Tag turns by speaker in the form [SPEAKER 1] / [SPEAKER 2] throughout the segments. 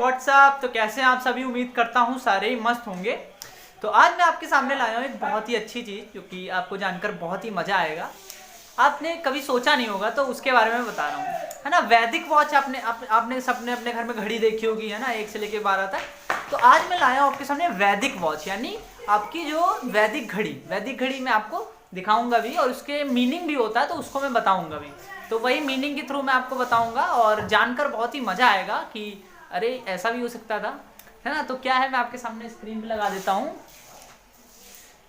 [SPEAKER 1] WhatsApp. तो कैसे हैं आप सभी? उम्मीद करता हूँ सारे ही मस्त होंगे। तो आज मैं आपके सामने लाया हूँ एक बहुत ही अच्छी चीज़ जो कि आपको जानकर बहुत ही मज़ा आएगा। आपने कभी सोचा नहीं होगा तो उसके बारे में बता रहा हूँ, है ना। वैदिक वॉच आपने सबने अपने घर में घड़ी देखी होगी, है ना, 1 से लेकर 12 तक। तो आज मैं लाया हूँ आपके सामने वैदिक वॉच, यानी आपकी जो वैदिक घड़ी मैं आपको दिखाऊंगा भी, और उसके मीनिंग भी होता है तो उसको मैं बताऊंगा भी। तो वही मीनिंग के थ्रू मैं आपको बताऊंगा और जानकर बहुत ही मज़ा आएगा कि अरे ऐसा भी हो सकता था, है ना। तो क्या है, मैं आपके सामने स्क्रीन पे लगा देता हूँ।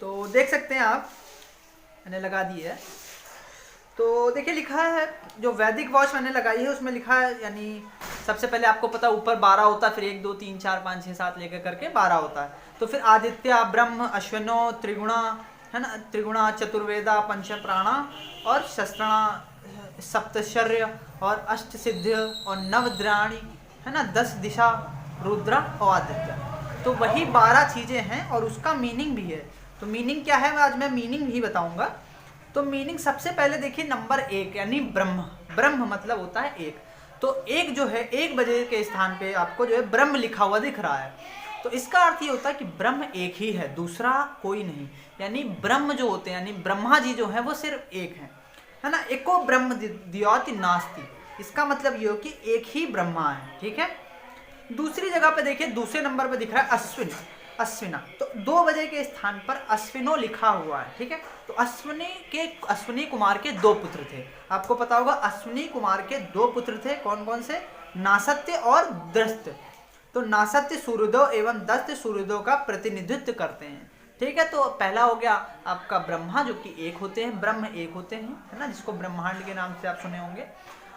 [SPEAKER 1] तो देख सकते हैं आप, मैंने लगा दी है। तो देखिए लिखा है, जो वैदिक वॉच मैंने लगाई है उसमें लिखा है, यानी सबसे पहले आपको पता है ऊपर 12 होता है, फिर 1 2 3 4 5 6 7 लेकर करके 12 होता है। तो फिर आदित्य, ब्रह्म, अश्विनो, त्रिगुणा, है ना, त्रिगुणा, चतुर्वेदा, पंच प्राणा और शस्त्रणा, सप्तशर्य और अष्ट सिद्ध और नवद्राणी, है ना, 10 दिशा, रुद्र और आदित्य। तो वही 12 चीज़ें हैं और उसका मीनिंग भी है। तो मीनिंग क्या है, आज मैं मीनिंग भी बताऊंगा। तो मीनिंग सबसे पहले देखिए, नंबर 1 यानी ब्रह्म मतलब होता है एक। तो एक जो है 1 बजे के स्थान पे आपको जो है ब्रह्म लिखा हुआ दिख रहा है। तो इसका अर्थ ये होता है कि ब्रह्म एक ही है, दूसरा कोई नहीं। यानी ब्रह्म जो होते हैं, यानी ब्रह्मा जी जो है वो सिर्फ एक है ना। एको ब्रह्म द्योति नास्ति, इसका मतलब ये हो कि एक ही ब्रह्मा है, ठीक है। दूसरी जगह पे देखिए, दूसरे नंबर पे दिख रहा है अश्विना। तो 2 बजे के स्थान पर अश्विनो लिखा हुआ है, ठीक है। तो अश्विनी कुमार के 2 पुत्र थे। आपको पता होगा अश्विनी कुमार के 2 पुत्र थे, कौन कौन से? नासत्य और दृष्ट। तो नासत्य सूर्योदय एवं दस्त सूर्योदय का प्रतिनिधित्व करते हैं, ठीक है। तो पहला हो गया आपका ब्रह्मा, जो कि एक होते हैं, ब्रह्म एक होते हैं, है ना, जिसको ब्रह्मांड के नाम से आप सुने होंगे।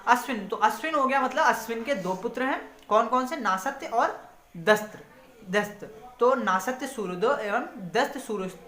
[SPEAKER 1] अश्विन, तो अश्विन हो गया, मतलब अश्विन के 2 पुत्र हैं, कौन कौन से? नासत्य और दस्त। तो नासत्य सूर्योदय एवं दस्त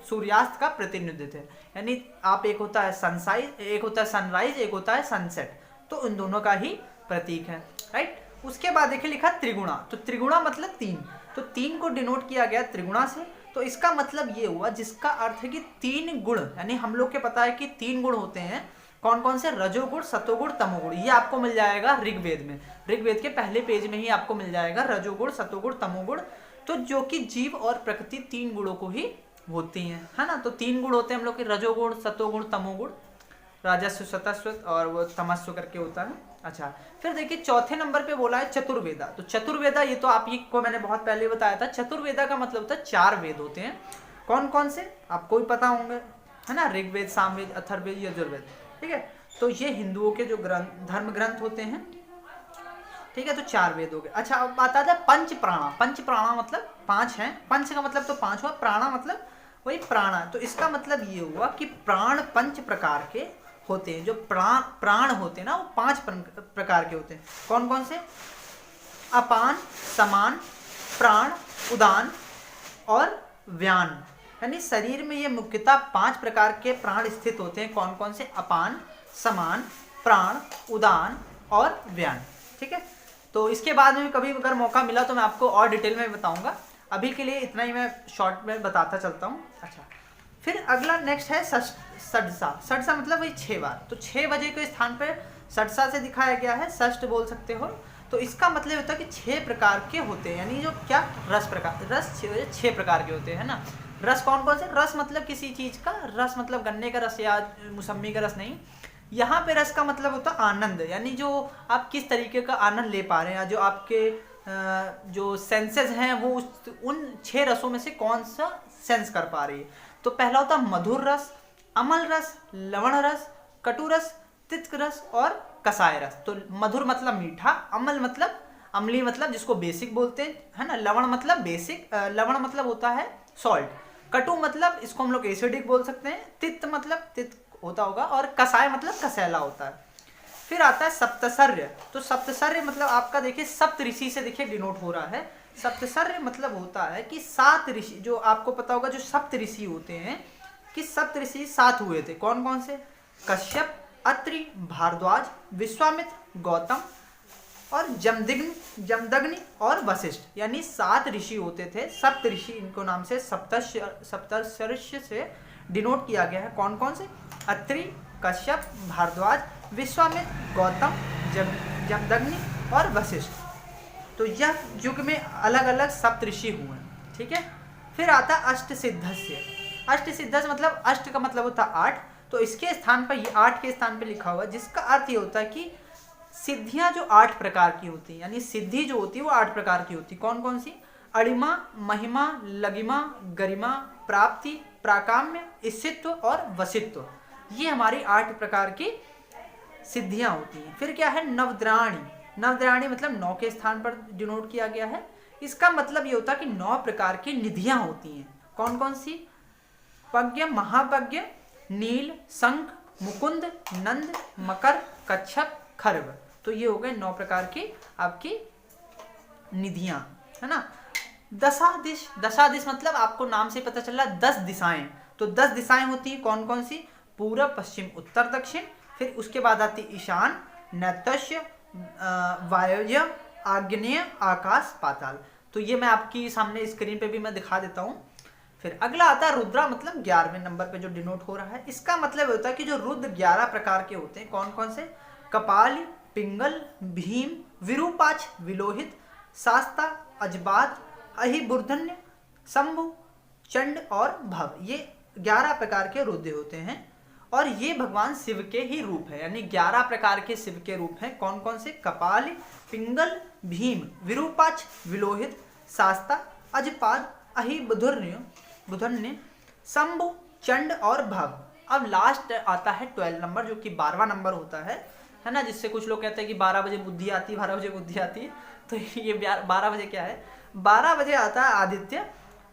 [SPEAKER 1] सूर्यास्त का प्रतिनिधित्व है। यानी आप, एक होता है सनसाइज, एक होता है सनराइज, एक होता है सनसेट। तो उन दोनों का ही प्रतीक है, राइट। उसके बाद देखिए लिखा त्रिगुणा। तो त्रिगुणा मतलब 3। तो 3 को डिनोट किया गया त्रिगुणा से। तो इसका मतलब ये हुआ, जिसका अर्थ है कि 3 गुण, यानी हम लोग के पता है कि 3 गुण होते हैं, कौन कौन से? रजोगुण, सतोगुण, तमोगुण। ये आपको मिल जाएगा ऋग्वेद में, ऋग्वेद के पहले पेज में ही आपको मिल जाएगा रजोगुण, सतोगुण, तमोगुण। तो जो कि जीव और प्रकृति 3 गुणों को ही होती हैं, है ना। तो 3 गुण होते हैं हम लोग के, रजोगुण, सतोगुण, तमोगुण, राजस्व, सतस्व और वो तमस्व करके होता है। अच्छा, फिर देखिए चौथे नंबर पे बोला है चतुर्वेदा। तो चतुर्वेदा, ये तो आप ही को मैंने बहुत पहले बताया था। चतुर्वेदा का मतलब होता है 4 वेद होते हैं। कौन कौन से? आपको भी पता होंगे, है ना, ऋग्वेद, सामवेद, अथर्ववेद, यजुर्वेद, ठीक है। तो ये हिंदुओं के जो धर्म ग्रंथ होते हैं, ठीक है। तो 4 वेद हो गए। अच्छा, अब बात आता है पंच प्राणा मतलब 5 हैं। पंच का मतलब तो 5 हुआ, प्राणा मतलब वही प्राणा। तो इसका मतलब ये हुआ कि प्राण 5 प्रकार के होते हैं। जो प्राण होते हैं ना, वो 5 प्रकार के होते हैं। कौन कौन से? अपान, समान, प्राण, उदान और व्यान। यानी शरीर में ये मुख्यतः 5 प्रकार के प्राण स्थित होते हैं। कौन कौन से? अपान, समान, प्राण, उदान और व्यान, ठीक है। तो इसके बाद में कभी अगर मौका मिला तो मैं आपको और डिटेल में बताऊंगा। अभी के लिए इतना ही मैं शॉर्ट में बताता चलता हूँ। अच्छा, फिर अगला नेक्स्ट है षड्सा मतलब वही 6 बार। तो 6 बजे के स्थान पर षड्सा से दिखाया गया है, षष्ठ बोल सकते हो। तो इसका मतलब होता है कि 6 प्रकार के होते हैं, यानी जो क्या? रस 6 प्रकार के होते हैं ना। रस कौन कौन से? रस मतलब किसी चीज़ का रस, मतलब गन्ने का रस या मौसमी का रस नहीं। यहाँ पे रस का मतलब होता है आनंद, यानी जो आप किस तरीके का आनंद ले पा रहे हैं, जो आपके जो सेंसेस हैं वो उन 6 रसों में से कौन सा सेंस कर पा रही है। तो पहला होता है मधुर रस, अमल रस, लवण रस, कटु रस, तिक्त रस और कसाय रस। तो मधुर मतलब मीठा, अमल मतलब अम्ली, मतलब जिसको बेसिक बोलते हैं, है ना। लवण मतलब बेसिक, लवण मतलब होता है सॉल्ट। कटु मतलब इसको हम लोग एसिडिक बोल सकते हैं। तिक्त मतलब तिक्त होता होगा, और कसाय मतलब कसैला होता है। फिर आता है सप्तशर्य। तो सप्तशर्य मतलब आपका देखिए सप्त ऋषि से देखिए डिनोट हो रहा है। सप्तशर्य मतलब होता है कि 7 ऋषि, जो आपको पता होगा जो सप्त ऋषि होते हैं, कि सप्त ऋषि 7 हुए थे। कौन कौन से? कश्यप, अत्रि, भारद्वाज, विश्वामित्र, गौतम और जमदग्नि और वशिष्ठ। यानी 7 ऋषि होते थे, सप्त ऋषि, इनको नाम से सप्तशर्य से डिनोट किया गया है। कौन कौन से? अत्रि, कश्यप, भारद्वाज, विश्वामित्र, गौतम, जमदग्नि और वशिष्ठ। तो यह युग में अलग अलग सप्तऋषि हुए, ठीक है। फिर आता अष्ट सिद्धस्य। अष्ट सिद्धस्य मतलब अष्ट का मतलब होता है 8, तो इसके स्थान पर ये 8 के स्थान पर लिखा हुआ है, जिसका अर्थ ये होता है कि सिद्धियां जो 8 प्रकार की होती हैं, यानी सिद्धि जो होती है वो 8 प्रकार की होती है। कौन कौन सी? अणिमा, महिमा, लगिमा, गरिमा, प्राप्ति, प्राकाम्य, ईशित्व और वसित्व, ये हमारी 8 प्रकार की सिद्धियां होती हैं। फिर क्या है? नवद्राणी। नवद्राणी मतलब 9 के स्थान पर डिनोट किया गया है। इसका मतलब ये होता है कि 9 प्रकार की निधियां होती हैं। कौन कौन सी? पज्ञ, महापज्ञ, नील, शंख, मुकुंद, नंद, मकर, कच्छप, खर्व। तो ये हो गए 9 प्रकार की आपकी निधियां, है ना। दशादिश। दशादिश मतलब आपको नाम से पता चल रहा है 10 दिशाएं। तो 10 दिशाएं होती हैं। कौन कौन सी? पूर्व, पश्चिम, उत्तर, दक्षिण। फिर उसके बाद आती ईशान, नैतश्य, वायव्य, आग्नेय, आकाश, पाताल। तो ये मैं आपकी सामने स्क्रीन पे भी मैं दिखा देता हूँ। फिर अगला आता है रुद्रा, मतलब 11वें नंबर पे जो डिनोट हो रहा है। इसका मतलब होता है कि जो रुद्र 11 प्रकार के होते हैं। कौन कौन से? कपाल, पिंगल, भीम, विरूपाक्ष, विलोहित, शास्ता, अजबाद, अहिबुर्धन्य, शंभु, चंड और भव। ये 11 प्रकार के रुद्र होते हैं और ये भगवान शिव के ही रूप है, यानी 11 प्रकार के शिव के रूप हैं। कौन कौन से? कपाल, पिंगल, भीम, विरूपाक्ष, विलोहित, शास्ता, अजपाद, अहिबुर्धन्य, शंभु, चंड और भव। अब लास्ट आता है 12 नंबर, जो कि 12वां नंबर होता है ना, जिससे कुछ लोग कहते हैं कि 12 बजे बुद्धि आती है, 12 बजे बुद्धि आती है। तो ये 12 बजे क्या है? 12 बजे आता है आदित्य।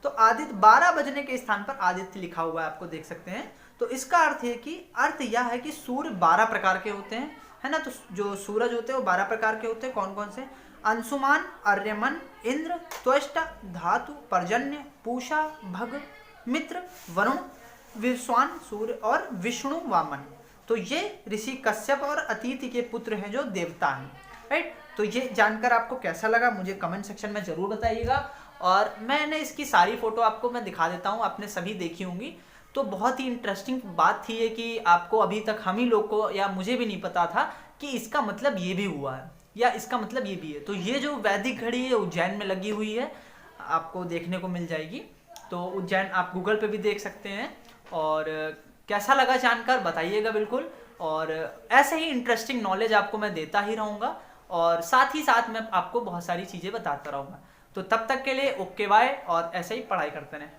[SPEAKER 1] तो आदित्य 12 बजने के स्थान पर आदित्य लिखा हुआ है, आपको देख सकते हैं। तो इसका अर्थ है कि अर्थ यह है कि सूर्य 12 प्रकार के होते हैं, है ना। तो जो सूरज होते हैं वो 12 प्रकार के होते हैं। कौन कौन से? अंशुमान, आर्यमन, इंद्र, त्वष्टा, धातु, पर्जन्य, पूषा, भग, मित्र, वरुण, विश्वान, सूर्य और विष्णु, वामन। तो ये ऋषि कश्यप और अतिथि के पुत्र हैं, जो देवता हैं, राइट। तो ये जानकर आपको कैसा लगा मुझे कमेंट सेक्शन में जरूर बताइएगा। और मैंने इसकी सारी फोटो आपको मैं दिखा देता हूँ, आपने सभी देखी होंगी। तो बहुत ही इंटरेस्टिंग बात थी ये कि आपको अभी तक हम ही लोग को या मुझे भी नहीं पता था कि इसका मतलब ये भी हुआ है या इसका मतलब ये भी है। तो ये जो वैदिक घड़ी है उज्जैन में लगी हुई है, आपको देखने को मिल जाएगी। तो उज्जैन आप गूगल पे भी देख सकते हैं। और कैसा लगा जानकर बताइएगा बिल्कुल। और ऐसे ही इंटरेस्टिंग नॉलेज आपको मैं देता ही रहूँगा और साथ ही साथ मैं आपको बहुत सारी चीज़ें बताता रहूँगा। तो तब तक के लिए ओके बाय, और ऐसे ही पढ़ाई करते रहें।